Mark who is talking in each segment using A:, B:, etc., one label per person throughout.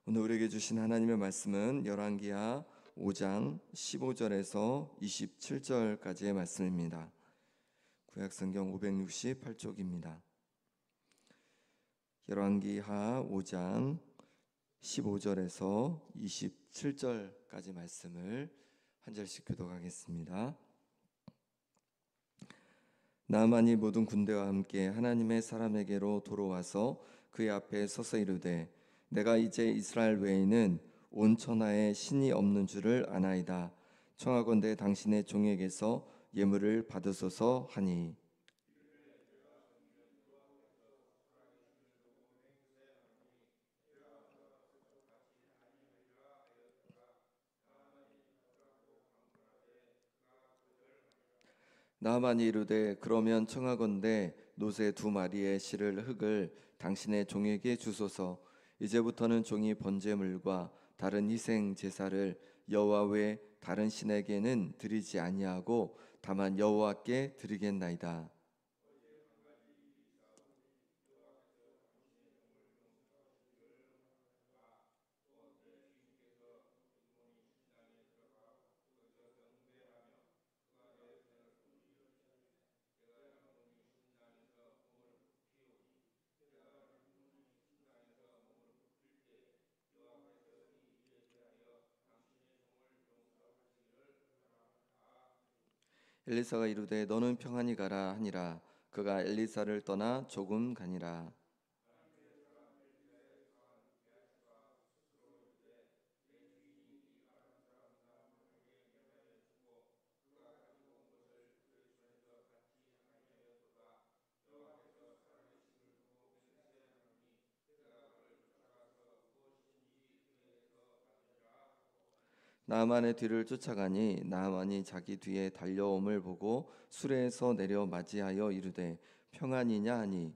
A: 오늘 우리에게 주신 하나님의 말씀은 열왕기하 5장 15절에서 27절까지의 말씀입니다. 구약성경 568쪽입니다. 열왕기하 5장 15절에서 27절까지 말씀을 한 절씩 교독하겠습니다. 나아만이 모든 군대와 함께 하나님의 사람에게로 돌아와서 그의 앞에 서서 이르되 내가 이제 이스라엘 외에는 온 천하에 신이 없는 줄을 아나이다. 청하건대 당신의 종에게서 예물을 받으소서 하니 나아만이 이르되 그러면 청하건대 노새 2마리의 실을 흙을 당신의 종에게 주소서. 이제부터는 종이 번제물과 다른 희생 제사를 여호와 외 다른 신에게는 드리지 아니하고 다만 여호와께 드리겠나이다. 엘리사가 이르되 너는 평안히 가라 하니라. 그가 엘리사를 떠나 조금 가니라. 나아만의 뒤를 쫓아가니 나아만이 자기 뒤에 달려옴을 보고 수레에서 내려 맞이하여 이르되 평안이냐 하니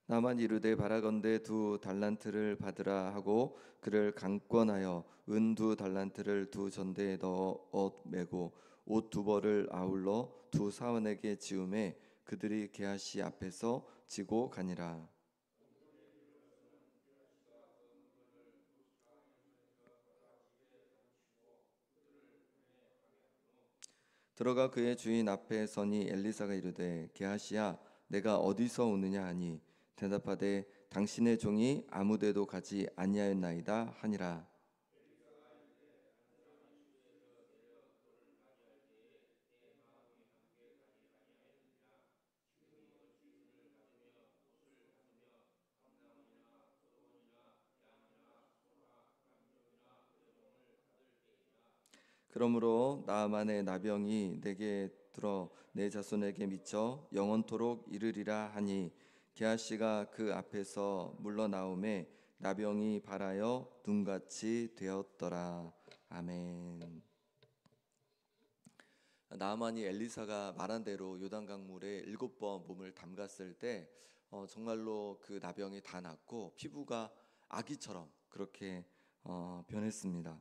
A: 나만 이르되 바라건대 2달란트를 받으라 하고 그를 강권하여 은 2달란트를 2전대에 넣어 옷 매고 옷 2벌을 아울러 2사원에게 지우매 그들이 게하시 앞에서 지고 가니라. 들어가 그의 주인 앞에 서니 엘리사가 이르되 게하시야 내가 어디서 오느냐 하니 대답하되 당신의 종이 아무데도 가지 아니하였나이다 하니라. 그러므로 나아만의 나병이 내게 들어 내 자손에게 미쳐 영원토록 이르리라 하니 게하시가 그 앞에서 물러나오매 나병이 발하여 눈같이 되었더라. 아멘. 나아만이 엘리사가 말한 대로 요단강물에 7번 몸을 담갔을 때 정말로 그 나병이 다 낫고 피부가 아기처럼 그렇게 변했습니다.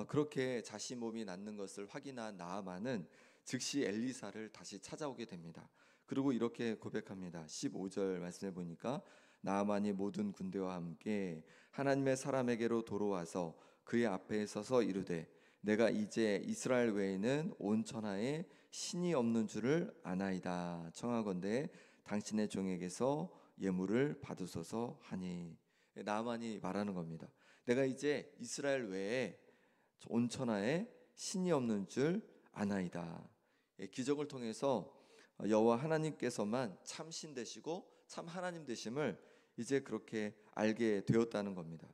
A: 그렇게 자신 몸이 낫는 것을 확인한 나아만은 즉시 엘리사를 다시 찾아오게 됩니다. 그리고 이렇게 고백합니다. 15절 말씀해 보니까 나아만이 모든 군대와 함께 하나님의 사람에게로 돌아와서 그의 앞에 서서 이르되 내가 이제 이스라엘 외에는 온 천하에 신이 없는 줄을 아나이다. 청하건대 당신의 종에게서 예물을 받으소서 하니 나아만이 말하는 겁니다. 내가 이제 이스라엘 외에 온 천하에 신이 없는 줄 아나이다. 기적을 통해서 여호와 하나님께서만 참 신 되시고 참 하나님 되심을 이제 그렇게 알게 되었다는 겁니다.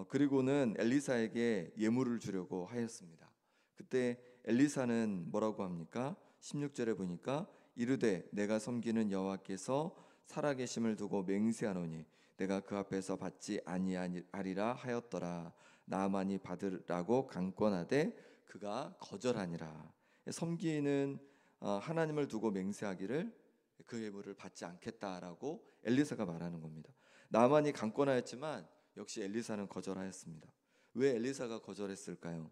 A: 그리고는 엘리사에게 예물을 주려고 하였습니다. 그때 엘리사는 뭐라고 합니까? 16절에 보니까 이르되 내가 섬기는 여호와께서 살아계심을 두고 맹세하노니 내가 그 앞에서 받지 아니하리라 하였더라. 나아만이 받으라고 강권하되 그가 거절하니라. 섬기는 하나님을 두고 맹세하기를 그 예물을 받지 않겠다라고 엘리사가 말하는 겁니다. 나만이 강권하였지만 역시 엘리사는 거절하였습니다. 왜 엘리사가 거절했을까요?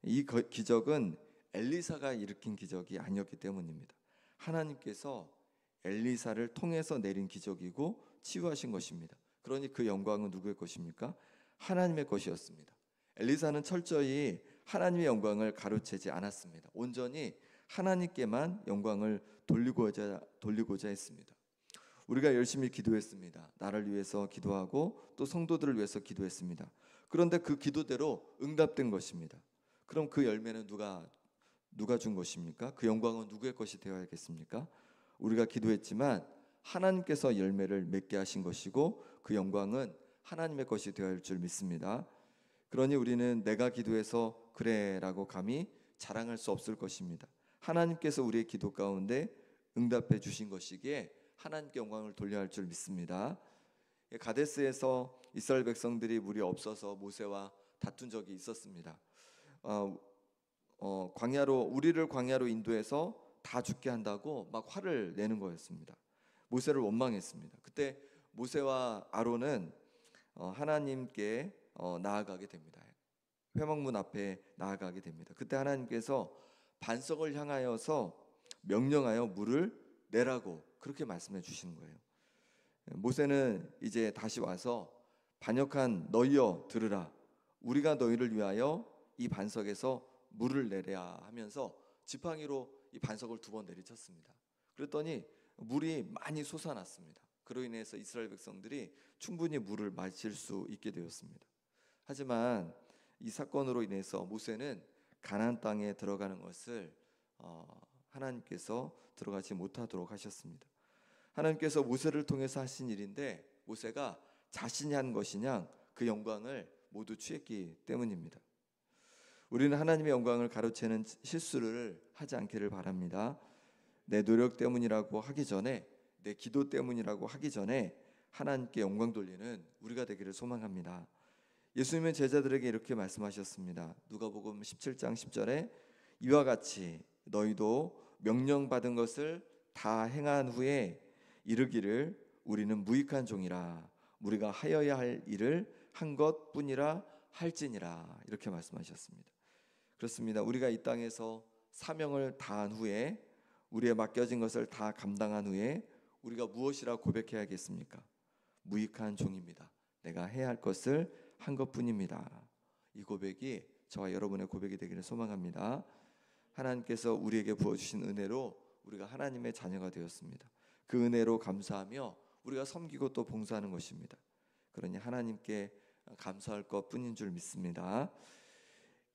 A: 이 기적은 엘리사가 일으킨 기적이 아니었기 때문입니다. 하나님께서 엘리사를 통해서 내린 기적이고 치유하신 것입니다. 그러니 그 영광은 누구의 것입니까? 하나님의 것이었습니다. 엘리사는 철저히 하나님의 영광을 가로채지 않았습니다. 온전히 하나님께만 영광을 돌리고자 했습니다. 우리가 열심히 기도했습니다. 나를 위해서 기도하고 또 성도들을 위해서 기도했습니다. 그런데 그 기도대로 응답된 것입니다. 그럼 그 열매는 누가 준 것입니까? 그 영광은 누구의 것이 되어야겠습니까? 우리가 기도했지만 하나님께서 열매를 맺게 하신 것이고 그 영광은 하나님의 것이 되어야 할 줄 믿습니다. 그러니 우리는 내가 기도해서 그래라고 감히 자랑할 수 없을 것입니다. 하나님께서 우리의 기도 가운데 응답해 주신 것이기에 하나님께 영광을 돌려야 할 줄 믿습니다. 가데스에서 이스라엘 백성들이 물이 없어서 모세와 다툰 적이 있었습니다. 우리를 광야로 인도해서 다 죽게 한다고 막 화를 내는 거였습니다. 모세를 원망했습니다. 그때 모세와 아론은 하나님께 나아가게 됩니다. 회막문 앞에 나아가게 됩니다. 그때 하나님께서 반석을 향하여서 명령하여 물을 내라고 그렇게 말씀해 주시는 거예요. 모세는 이제 다시 와서 반역한 너희여 들으라. 우리가 너희를 위하여 이 반석에서 물을 내랴 하면서 지팡이로 이 반석을 2번 내리쳤습니다. 그랬더니 물이 많이 솟아났습니다. 그로 인해서 이스라엘 백성들이 충분히 물을 마실 수 있게 되었습니다. 하지만 이 사건으로 인해서 모세는 가나안 땅에 들어가는 것을 하나님께서 들어가지 못하도록 하셨습니다. 하나님께서 모세를 통해서 하신 일인데 모세가 자신이 한 것이냐 그 영광을 모두 취했기 때문입니다. 우리는 하나님의 영광을 가로채는 실수를 하지 않기를 바랍니다. 내 노력 때문이라고 하기 전에, 내 기도 때문이라고 하기 전에 하나님께 영광 돌리는 우리가 되기를 소망합니다. 예수님은 제자들에게 이렇게 말씀하셨습니다. 누가복음 17장 10절에 이와 같이 너희도 명령받은 것을 다 행한 후에 이르기를 우리는 무익한 종이라 우리가 하여야 할 일을 한 것뿐이라 할지니라 이렇게 말씀하셨습니다. 그렇습니다. 우리가 이 땅에서 사명을 다한 후에 우리의 맡겨진 것을 다 감당한 후에 우리가 무엇이라 고백해야겠습니까? 무익한 종입니다. 내가 해야 할 것을 한 것뿐입니다. 이 고백이 저와 여러분의 고백이 되기를 소망합니다. 하나님께서 우리에게 부어주신 은혜로 우리가 하나님의 자녀가 되었습니다. 그 은혜로 감사하며 우리가 섬기고 또 봉사하는 것입니다. 그러니 하나님께 감사할 것뿐인 줄 믿습니다.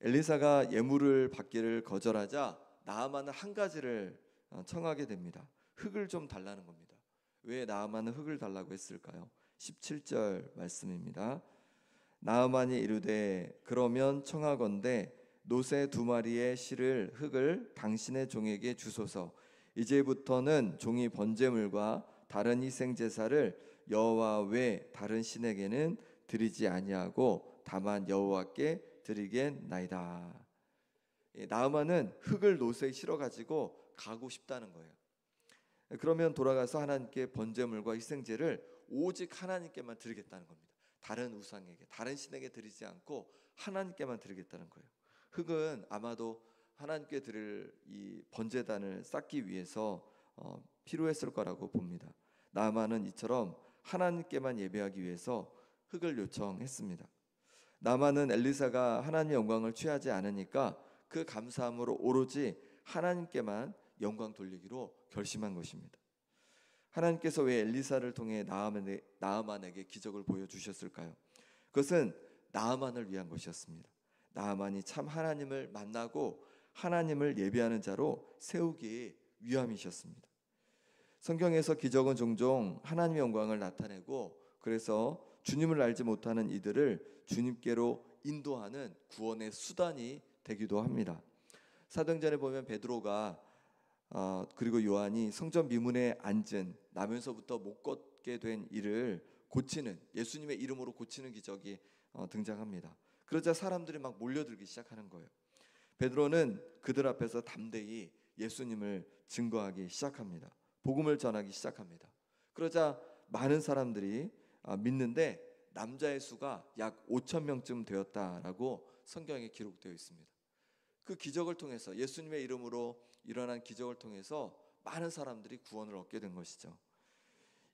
A: 엘리사가 예물을 받기를 거절하자 나아만은 한 가지를 청하게 됩니다. 흙을 좀 달라는 겁니다. 왜 나아만은 흙을 달라고 했을까요? 17절 말씀입니다. 나아만이 이르되 그러면 청하건대 노새 2마리의 실을 흙을 당신의 종에게 주소서. 이제부터는 종이 번제물과 다른 희생 제사를 여호와 외 다른 신에게는 드리지 아니하고 다만 여호와께 드리겠나이다. 나아만은 흙을 노새에 실어 가지고 가고 싶다는 거예요. 그러면 돌아가서 하나님께 번제물과 희생제를 오직 하나님께만 드리겠다는 겁니다. 다른 우상에게, 다른 신에게 드리지 않고 하나님께만 드리겠다는 거예요. 흙은 아마도 하나님께 드릴 이 번제단을 쌓기 위해서 필요했을 거라고 봅니다. 나아만은 이처럼 하나님께만 예배하기 위해서 흙을 요청했습니다. 나아만은 엘리사가 하나님의 영광을 취하지 않으니까 그 감사함으로 오로지 하나님께만 영광 돌리기로 결심한 것입니다. 하나님께서 왜 엘리사를 통해 나아만에게 기적을 보여주셨을까요? 그것은 나아만을 위한 것이었습니다. 나아만이 참 하나님을 만나고 하나님을 예배하는 자로 세우기 위함이셨습니다. 성경에서 기적은 종종 하나님의 영광을 나타내고 그래서 주님을 알지 못하는 이들을 주님께로 인도하는 구원의 수단이 되기도 합니다. 사도행전에 보면 베드로가 그리고 요한이 성전 미문에 앉은 나면서부터 못 걷게 된 이를 고치는 예수님의 이름으로 고치는 기적이 등장합니다. 그러자 사람들이 막 몰려들기 시작하는 거예요. 베드로는 그들 앞에서 담대히 예수님을 증거하기 시작합니다. 복음을 전하기 시작합니다. 그러자 많은 사람들이 믿는데 남자의 수가 약 5천 명쯤 되었다라고 성경에 기록되어 있습니다. 그 기적을 통해서 예수님의 이름으로 일어난 기적을 통해서 많은 사람들이 구원을 얻게 된 것이죠.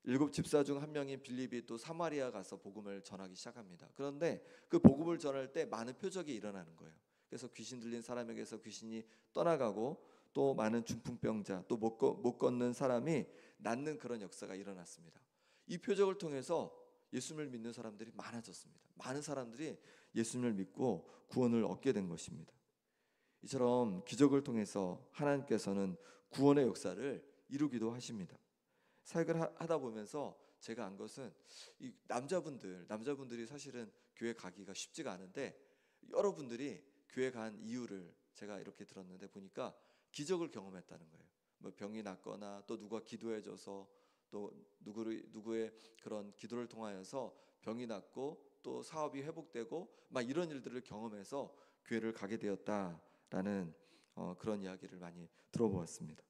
A: 7집사 중 한 명인 빌립이 또 사마리아 가서 복음을 전하기 시작합니다. 그런데 그 복음을 전할 때 많은 표적이 일어나는 거예요. 그래서 귀신 들린 사람에게서 귀신이 떠나가고 또 많은 중풍병자 또 못 걷는 사람이 낫는 그런 역사가 일어났습니다. 이 표적을 통해서 예수님을 믿는 사람들이 많아졌습니다. 많은 사람들이 예수님을 믿고 구원을 얻게 된 것입니다. 이처럼 기적을 통해서 하나님께서는 구원의 역사를 이루기도 하십니다. 사역을 하다 보면서 제가 안 것은 이 남자분들이 사실은 교회 가기가 쉽지가 않은데 여러분들이 교회 간 이유를 제가 이렇게 들었는데 보니까 기적을 경험했다는 거예요. 뭐 병이 낫거나 또 누가 기도해줘서 또 누구의 그런 기도를 통하여서 병이 낫고 또 사업이 회복되고 막 이런 일들을 경험해서 교회를 가게 되었다라는 그런 이야기를 많이 들어보았습니다.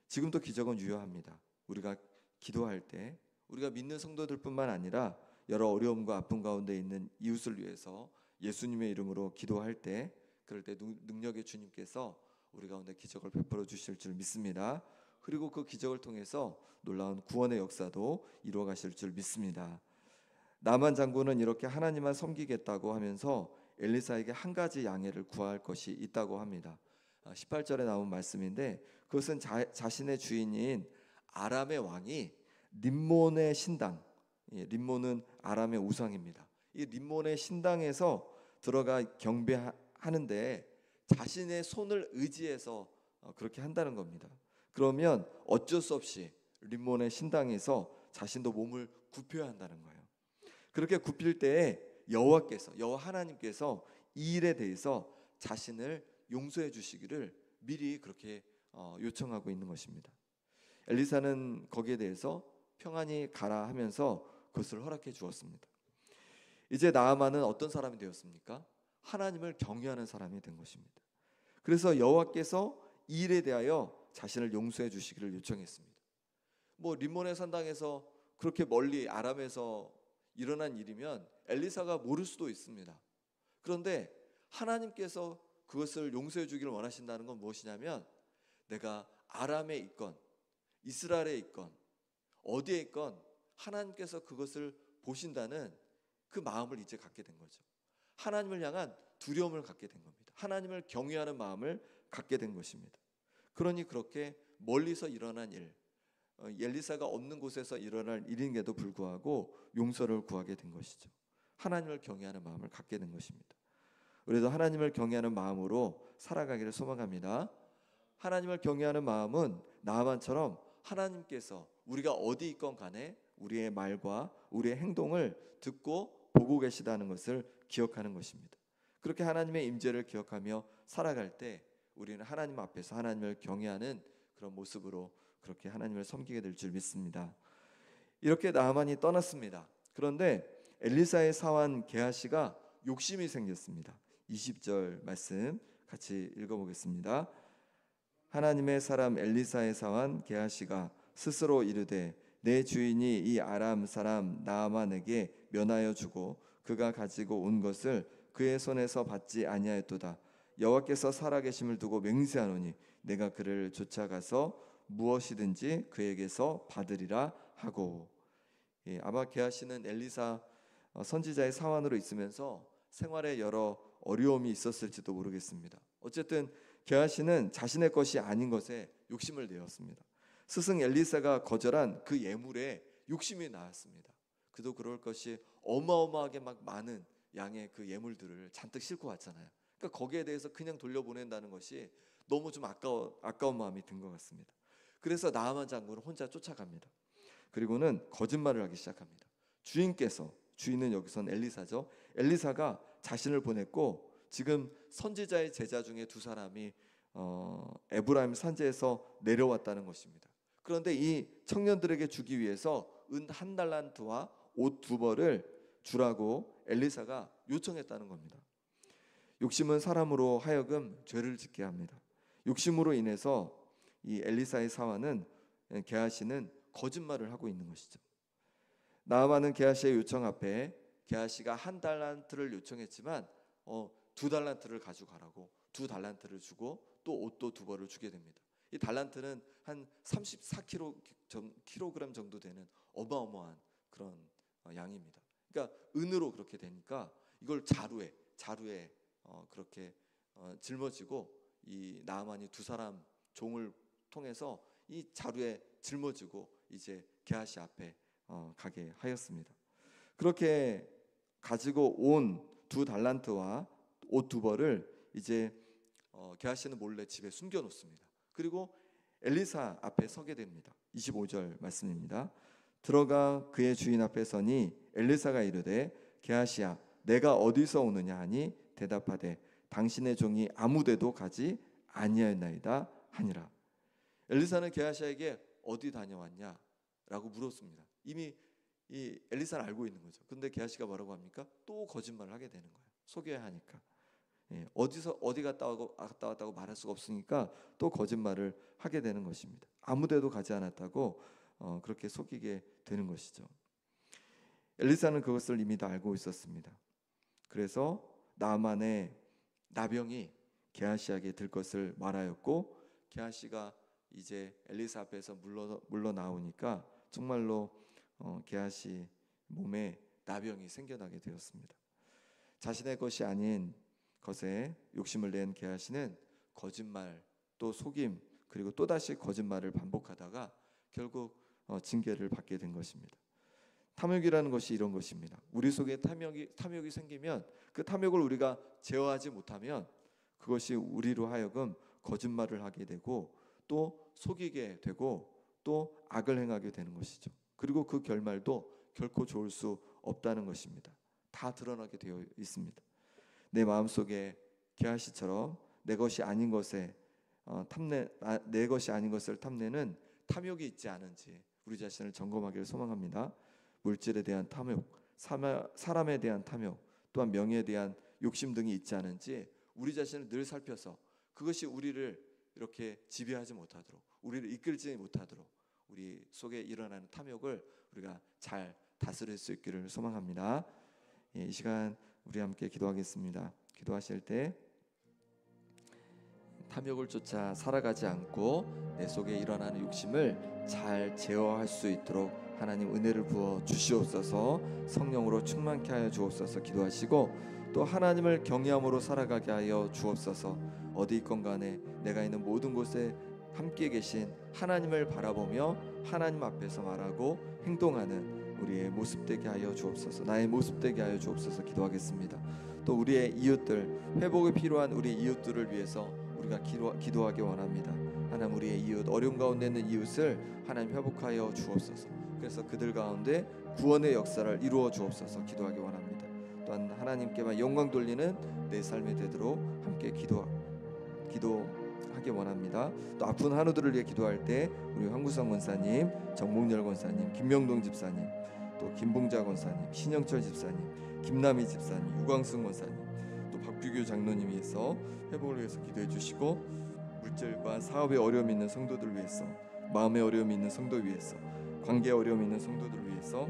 A: 지금도 기적은 유효합니다. 우리가 기도할 때 우리가 믿는 성도들뿐만 아니라 여러 어려움과 아픔 가운데 있는 이웃을 위해서 예수님의 이름으로 기도할 때 그럴 때 능력의 주님께서 우리 가운데 기적을 베풀어 주실 줄 믿습니다. 그리고 그 기적을 통해서 놀라운 구원의 역사도 이루어 가실 줄 믿습니다. 나만 장군은 이렇게 하나님만 섬기겠다고 하면서 엘리사에게 한 가지 양해를 구할 것이 있다고 합니다. 18절에 나온 말씀인데 그것은 자신의 주인인 아람의 왕이 림몬의 신당, 림몬은 아람의 우상입니다. 이 림몬의 신당에서 들어가 경배하는데 자신의 손을 의지해서 그렇게 한다는 겁니다. 그러면 어쩔 수 없이 림몬의 신당에서 자신도 몸을 굽혀야 한다는 거예요. 그렇게 굽힐 때에 여호와 하나님께서 이 일에 대해서 자신을 용서해 주시기를 미리 그렇게 요청하고 있는 것입니다. 엘리사는 거기에 대해서 평안히 가라 하면서 그것을 허락해 주었습니다. 이제 나아만은 어떤 사람이 되었습니까? 하나님을 경외하는 사람이 된 것입니다. 그래서 여호와께서 이 일에 대하여 자신을 용서해 주시기를 요청했습니다. 뭐 림몬의 산당에서 그렇게 멀리 아람에서 일어난 일이면 엘리사가 모를 수도 있습니다. 그런데 하나님께서 그것을 용서해 주기를 원하신다는 건 무엇이냐면 내가 아람에 있건 이스라엘에 있건 어디에 있건 하나님께서 그것을 보신다는 그 마음을 이제 갖게 된 거죠. 하나님을 향한 두려움을 갖게 된 겁니다. 하나님을 경외하는 마음을 갖게 된 것입니다. 그러니 그렇게 멀리서 일어난 일, 엘리사가 없는 곳에서 일어날 일인데도 불구하고 용서를 구하게 된 것이죠. 하나님을 경외하는 마음을 갖게 된 것입니다. 우리도 하나님을 경외하는 마음으로 살아가기를 소망합니다. 하나님을 경외하는 마음은 나아만처럼 하나님께서 우리가 어디 있건 간에 우리의 말과 우리의 행동을 듣고 보고 계시다는 것을 기억하는 것입니다. 그렇게 하나님의 임재를 기억하며 살아갈 때 우리는 하나님 앞에서 하나님을 경외하는 그런 모습으로 그렇게 하나님을 섬기게 될 줄 믿습니다. 이렇게 나아만이 떠났습니다. 그런데 엘리사의 사환 게하시가 욕심이 생겼습니다. 20절 말씀 같이 읽어보겠습니다. 하나님의 사람 엘리사의 사환 게하시가 스스로 이르되 내 주인이 이 아람 사람 나아만에게 면하여 주고 그가 가지고 온 것을 그의 손에서 받지 아니하였도다. 여호와께서 살아계심을 두고 맹세하노니 내가 그를 쫓아가서 무엇이든지 그에게서 받으리라 하고. 아마 게하시는 엘리사 선지자의 사환으로 있으면서 생활에 여러 어려움이 있었을지도 모르겠습니다. 어쨌든 게하시는 자신의 것이 아닌 것에 욕심을 내었습니다. 스승 엘리사가 거절한 그 예물에 욕심이 나왔습니다. 그도 그럴 것이 어마어마하게 막 많은 양의 그 예물들을 잔뜩 싣고 왔잖아요. 그러니까 거기에 대해서 그냥 돌려보낸다는 것이 너무 좀 아까운 마음이 든 것 같습니다. 그래서 나아만 장군은 혼자 쫓아갑니다. 그리고는 거짓말을 하기 시작합니다. 주인은 여기선 엘리사죠. 엘리사가 자신을 보냈고 지금 선지자의 제자 중에 두 사람이 에브라임 산지에서 내려왔다는 것입니다. 그런데 이 청년들에게 주기 위해서 은 1달란트와 옷 2벌을 주라고 엘리사가 요청했다는 겁니다. 욕심은 사람으로 하여금 죄를 짓게 합니다. 욕심으로 인해서 이 엘리사의 사환은 게하시는 거짓말을 하고 있는 것이죠. 나아만은 게하시의 요청 앞에 게하시가 1달란트를 요청했지만 2달란트를 가져가라고 2달란트를 주고 또 옷도 2벌을 주게 됩니다. 이 달란트는 한 34kg 정도 되는 어마어마한 그런 양입니다. 그러니까 은으로 그렇게 되니까 이걸 자루에 그렇게 짊어지고 이 나아만이 2사람 종을 통해서 이 자루에 짊어지고 이제 게하시 앞에 가게 하였습니다. 그렇게 가지고 온 2달란트와 옷 2벌을 이제 게하시는 몰래 집에 숨겨 놓습니다. 그리고 엘리사 앞에 서게 됩니다. 25절 말씀입니다. 들어가 그의 주인 앞에 서니 엘리사가 이르되 게하시야 내가 어디서 오느냐 하니 대답하되 당신의 종이 아무데도 가지 아니하였나이다 하니라. 엘리사는 게하시에게 어디 다녀왔냐 라고 물었습니다. 이미 이 엘리사는 알고 있는 거죠. 근데 게하시가 뭐라고 합니까? 또 거짓말을 하게 되는 거예요. 속여야 하니까. 어디 갔다 왔다고 말할 수가 없으니까 또 거짓말을 하게 되는 것입니다. 아무데도 가지 않았다고 그렇게 속이게 되는 것이죠. 엘리사는 그것을 이미 다 알고 있었습니다. 그래서 나아만의 나병이 게하시에게 들 것을 말하였고, 게하시가 이제 엘리사 앞에서 물러 나오니까 정말로 게하시 몸에 나병이 생겨나게 되었습니다. 자신의 것이 아닌 것에 욕심을 낸 게하시는 거짓말, 또 속임, 그리고 또다시 거짓말을 반복하다가 결국 징계를 받게 된 것입니다. 탐욕이라는 것이 이런 것입니다. 우리 속에 탐욕이 생기면 그 탐욕을 우리가 제어하지 못하면 그것이 우리로 하여금 거짓말을 하게 되고 또 속이게 되고 또 악을 행하게 되는 것이죠. 그리고 그 결말도 결코 좋을 수 없다는 것입니다. 다 드러나게 되어 있습니다. 내 마음속에 게하시처럼 내 것이 아닌 것에 내 것이 아닌 것을 탐내는 탐욕이 있지 않은지 우리 자신을 점검하기를 소망합니다. 물질에 대한 탐욕, 사람에 대한 탐욕, 또한 명예에 대한 욕심 등이 있지 않은지 우리 자신을 늘 살펴서 그것이 우리를 이렇게 지배하지 못하도록, 우리를 이끌지 못하도록 우리 속에 일어나는 탐욕을 우리가 잘 다스릴 수 있기를 소망합니다. 이 시간 우리 함께 기도하겠습니다. 기도하실 때 탐욕을 쫓아 살아가지 않고 내 속에 일어나는 욕심을 잘 제어할 수 있도록 하나님 은혜를 부어 주시옵소서. 성령으로 충만케 하여 주옵소서. 기도하시고 또 하나님을 경외함으로 살아가게 하여 주옵소서. 어디 있건 간에 내가 있는 모든 곳에 함께 계신 하나님을 바라보며 하나님 앞에서 말하고 행동하는 우리의 모습 되게 하여 주옵소서. 나의 모습 되게 하여 주옵소서. 기도하겠습니다. 또 우리의 이웃들, 회복이 필요한 우리 이웃들을 위해서 우리가 기도하기 원합니다. 하나님, 우리의 이웃, 어려움 가운데 있는 이웃을 하나님 회복하여 주옵소서. 그래서 그들 가운데 구원의 역사를 이루어 주옵소서. 기도하기 원합니다. 또한 하나님께만 영광 돌리는 내 삶이 되도록 함께 기도하기 원합니다. 또 아픈 한우들을 위해 기도할 때 우리 황구성 권사님, 정목열 권사님, 김명동 집사님, 또 김봉자 권사님, 신영철 집사님, 김남희 집사님, 유광승 권사님, 또 박규규 장로님 위해서 회복을 위해서 기도해 주시고, 물질과 사업에 어려움이 있는 성도들 위해서, 마음에 어려움이 있는 성도 위해서, 관계에 어려움이 있는 성도들 위해서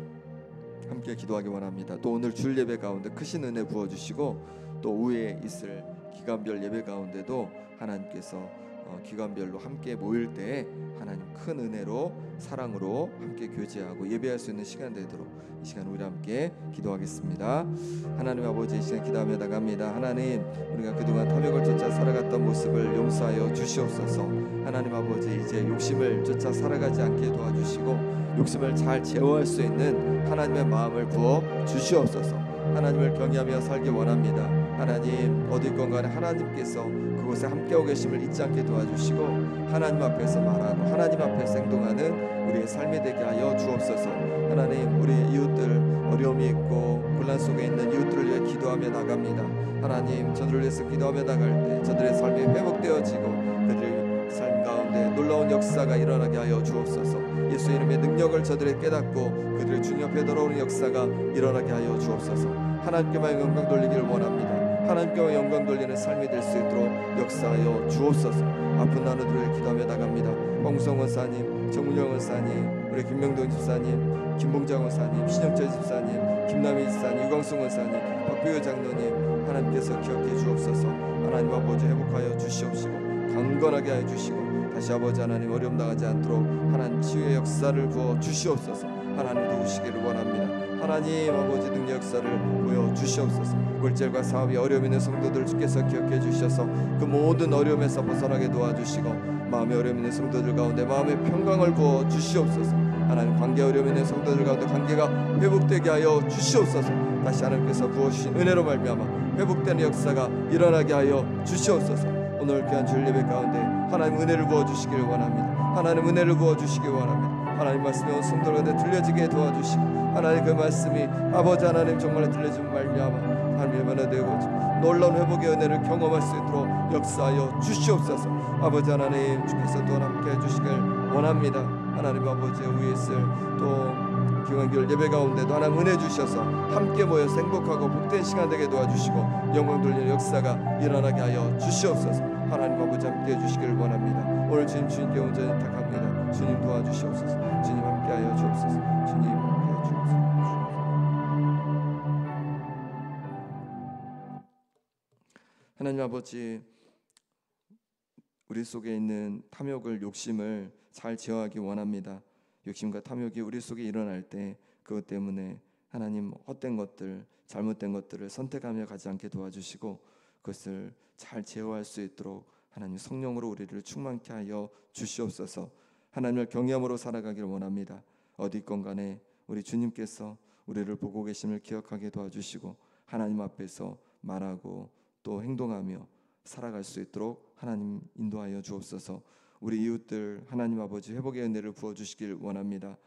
A: 함께 기도하기 원합니다. 또 오늘 주일 예배 가운데 크신 은혜 부어주시고, 또 오후에 있을 기간별 예배 가운데도 하나님께서 기간별로 함께 모일 때 하나님 큰 은혜로 사랑으로 함께 교제하고 예배할 수 있는 시간 되도록 이 시간 우리 함께 기도하겠습니다. 하나님 아버지, 이 시간 기도하며 나갑니다. 하나님, 우리가 그동안 탐욕을 쫓아 살아갔던 모습을 용서하여 주시옵소서. 하나님 아버지, 이제 욕심을 쫓아 살아가지 않게 도와주시고 욕심을 잘 제어할 수 있는 하나님의 마음을 부어 주시옵소서. 하나님을 경외하며 살기 원합니다. 하나님, 어디 있건 간에 하나님께서 그곳에 함께하고 계심을 잊지 않게 도와주시고 하나님 앞에서 말하고 하나님 앞에서 행동하는 우리의 삶이 되게 하여 주옵소서. 하나님, 우리 이웃들 어려움이 있고 곤란 속에 있는 이웃들을 위해 기도하며 나갑니다. 하나님, 저들을 위해서 기도하며 나갈 때 저들의 삶이 회복되어지고 그들의 삶 가운데 놀라운 역사가 일어나게 하여 주옵소서. 예수 이름의 능력을 저들이 깨닫고 그들의 주님 앞에 돌아오는 역사가 일어나게 하여 주옵소서. 하나님께만 영광 돌리기를 원합니다. 하나님께만 영광 돌리는 삶이 될 수 있도록 역사하여 주옵소서. 아픈 나누들을 기도하며 나갑니다. 황우성 원사님, 정문영 원사님, 우리 김명동 집사님, 김봉장 원사님, 신영철 집사님, 김남희 집사님, 유광승 원사님, 박비호 장로님 하나님께서 기억해 주옵소서. 하나님 아버지 회복하여 주시옵시고 강건하게 하여 주시고 다시 아버지 하나님 어려움 당하지 않도록 하나님 치유의 역사를 부어 주시옵소서. 하나님 도우시기를 원합니다. 하나님 아버지 능력 역사를 보여 주시옵소서. 물질과 사업이 어려움 있는 성도들 주께서 기억해 주셔서 그 모든 어려움에서 벗어나게 도와주시고 마음의 어려움 있는 성도들 가운데 마음의 평강을 부어 주시옵소서. 하나님 관계 어려움 있는 성도들 가운데 관계가 회복되게 하여 주시옵소서. 다시 하나님께서 부어주신 은혜로 말미암아 회복되는 역사가 일어나게 하여 주시옵소서. 오늘 귀한 주일 예배 가운데 하나님 은혜를 부어주시기를 원합니다. 하나님 은혜를 부어주시기를 원합니다. 하나님 말씀이 온 성도들 가운데 들려지게 도와주시고 하나님 그 말씀이 아버지 하나님 정말 들려주면 말미암아 하나님의 은혜가 되고 놀라운 회복의 은혜를 경험할 수 있도록 역사하여 주시옵소서. 아버지 하나님 주께서 또 함께 해주시길 원합니다. 하나님 아버지 위에 있을 또 기왕교회 예배 가운데도 하나님 은혜 주셔서 함께 모여서 행복하고 복된 시간 되게 도와주시고 영광 돌리는 역사가 일어나게 하여 주시옵소서. 하나님 아버지 함께 해주시길 원합니다. 오늘 주님께 온전히 부탁합니다. 주님 도와주시옵소서. 주님 함께 하여 주옵소서. 주님 함께 하여 주옵소서. 하나님 아버지 우리 속에 있는 탐욕을 욕심을 잘 제어하기 원합니다. 욕심과 탐욕이 우리 속에 일어날 때 그것 때문에 하나님 헛된 것들 잘못된 것들을 선택하며 가지 않게 도와주시고 그것을 잘 제어할 수 있도록 하나님 성령으로 우리를 충만케 하여 주시옵소서. 하나님을 경외함으로 살아가기를 원합니다. 어디 있건 간에 우리 주님께서 우리를 보고 계심을 기억하게 도와주시고 하나님 앞에서 말하고 또 행동하며 살아갈 수 있도록 하나님 인도하여 주옵소서. 우리 이웃들 하나님 아버지 회복의 은혜를 부어주시길 원합니다.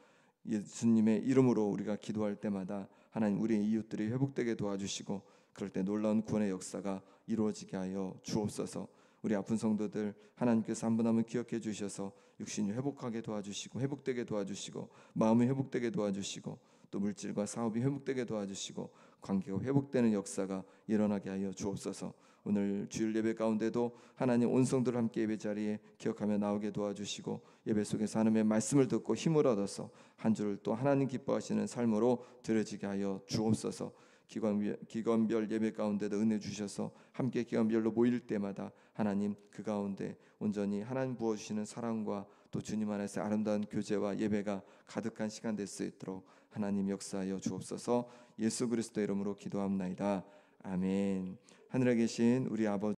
A: 예수님의 이름으로 우리가 기도할 때마다 하나님 우리의 이웃들이 회복되게 도와주시고 그럴 때 놀라운 구원의 역사가 이루어지게 하여 주옵소서. 우리 아픈 성도들 하나님께서 한 분 한 분 기억해 주셔서 육신이 회복하게 도와주시고 회복되게 도와주시고 마음이 회복되게 도와주시고 또 물질과 사업이 회복되게 도와주시고 관계가 회복되는 역사가 일어나게 하여 주옵소서. 오늘 주일 예배 가운데도 하나님 온 성도들 함께 예배 자리에 기억하며 나오게 도와주시고 예배 속에서 하나님의 말씀을 듣고 힘을 얻어서 한 주를 또 하나님 기뻐하시는 삶으로 드려지게 하여 주옵소서. 기관별 예배 가운데도 은혜 주셔서 함께 기관별로 모일 때마다 하나님 그 가운데 온전히 하나님 부어주시는 사랑과 또 주님 안에서 아름다운 교제와 예배가 가득한 시간 될 수 있도록 하나님 역사하여 주옵소서. 예수 그리스도 이름으로 기도합나이다. 아멘. 하늘에 계신 우리 아버지